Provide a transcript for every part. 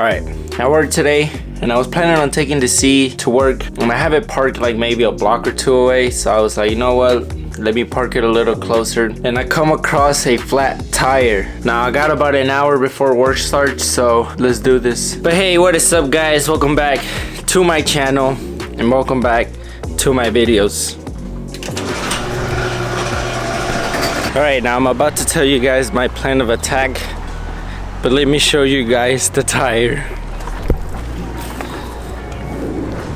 Alright, I work today and I was planning on taking the C to work, and I have it parked like maybe a block or two away, so I was like, you know what, let me park it a little closer. And I come across a flat tire. Now I got about an hour before work starts, so let's do this. But hey, what is up guys, welcome back to my channel and welcome back to my videos. Alright, now I'm about to tell you guys my plan of attack, but let me show you guys the tire.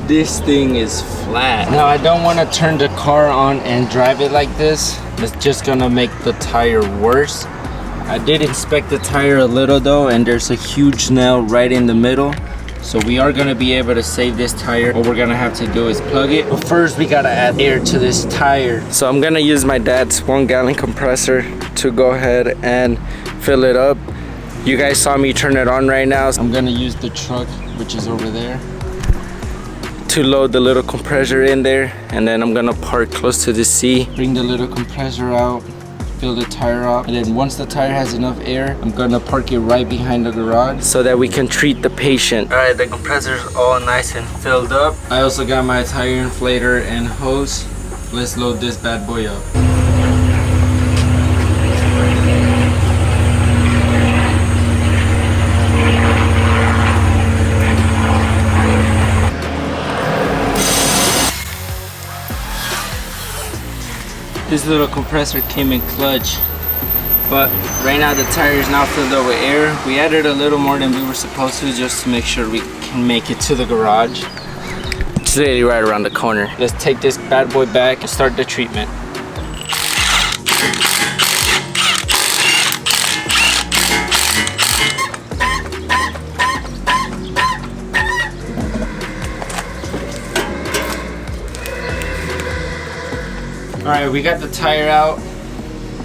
This thing is flat. Now I don't want to turn the car on and drive it like this. It's just gonna make the tire worse. I did inspect the tire a little though, and there's a huge nail right in the middle. So we are gonna be able to save this tire. What we're gonna have to do is plug it. But first we gotta add air to this tire. So I'm gonna use my dad's 1 gallon compressor to go ahead and fill it up. You guys saw me turn it on right now. I'm gonna use the truck, which is over there, to load the little compressor in there, and then I'm gonna park close to the C, bring the little compressor out, fill the tire up, and then once the tire has enough air, I'm gonna park it right behind the garage so that we can treat the patient. All right, the compressor's all nice and filled up. I also got my tire inflator and hose. Let's load this bad boy up. This little compressor came in clutch, but right now the tire is now filled up with air. We added a little more than we were supposed to just to make sure we can make it to the garage. It's literally right around the corner. Let's take this bad boy back and start the treatment. Alright, we got the tire out.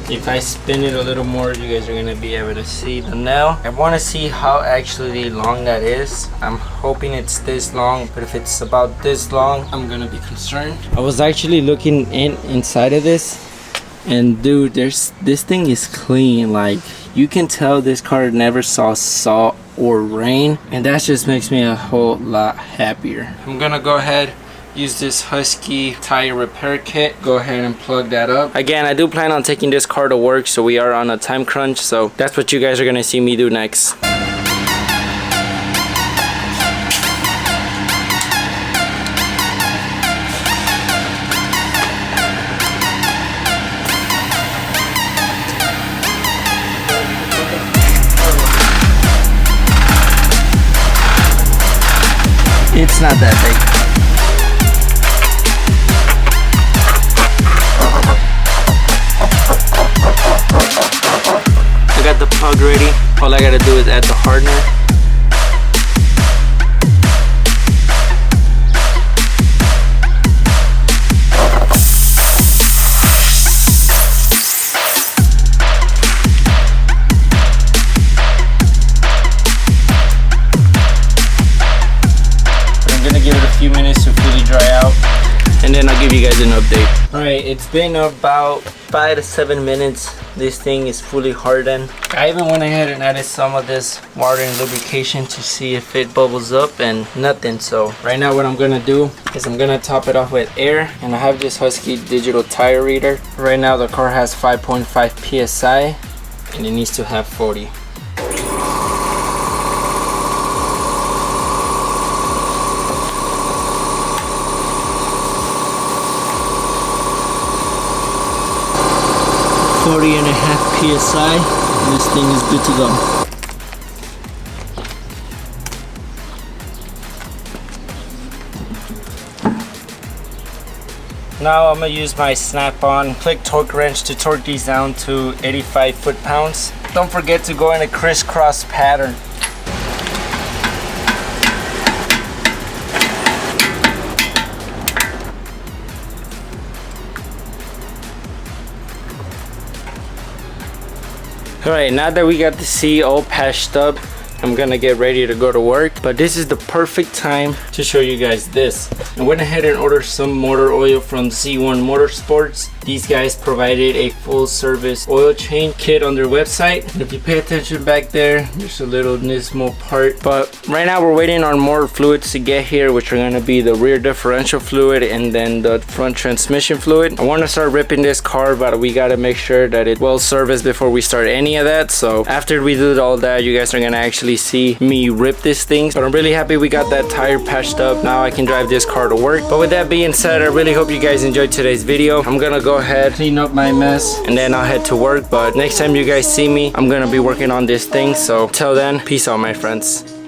If I spin it a little more, you guys are gonna be able to see the nail. I wanna see how actually long that is. I'm hoping it's this long, but if it's about this long, I'm gonna be concerned. I was actually looking inside of this, and dude, this thing is clean. Like, you can tell this car never saw salt or rain, and that just makes me a whole lot happier. I'm gonna go ahead, use this Husky tire repair kit. Go ahead and plug that up. Again, I do plan on taking this car to work, so we are on a time crunch, so that's what you guys are gonna see me do next. It's not that big. I got the plug ready. All I gotta do is add the hardener. I'm gonna give it a few minutes to fully dry out, and then I'll give you guys an update. Alright, it's been about 5 to 7 minutes. This thing is fully hardened. I even went ahead and added some of this water and lubrication to see if it bubbles up, and nothing. So right now what I'm gonna do is I'm gonna top it off with air, and I have this Husky digital tire reader. Right now the car has 5.5 psi and it needs to have 40. .5 psi, and this thing is good to go. Now I'm gonna use my snap-on click torque wrench to torque these down to 85 foot-pounds. Don't forget to go in a crisscross pattern. Alright, now that we got the C all patched up, I'm gonna get ready to go to work, but this is the perfect time to show you guys this. I went ahead and ordered some motor oil from Z1 Motorsports. These guys provided a full service oil change kit on their website. And if you pay attention back there, there's a little Nismo part. But right now we're waiting on more fluids to get here, which are gonna be the rear differential fluid and then the front transmission fluid. I wanna start ripping this car, but we gotta make sure that it's well serviced before we start any of that. So after we do all that, you guys are gonna actually see me rip this thing. But I'm really happy we got that tire patched up. Now I can drive this car to work. But with that being said, I really hope you guys enjoyed today's video. I'm gonna go ahead, clean up my mess, and then I'll head to work. But next time you guys see me, I'm gonna be working on this thing. So till then, peace out, my friends.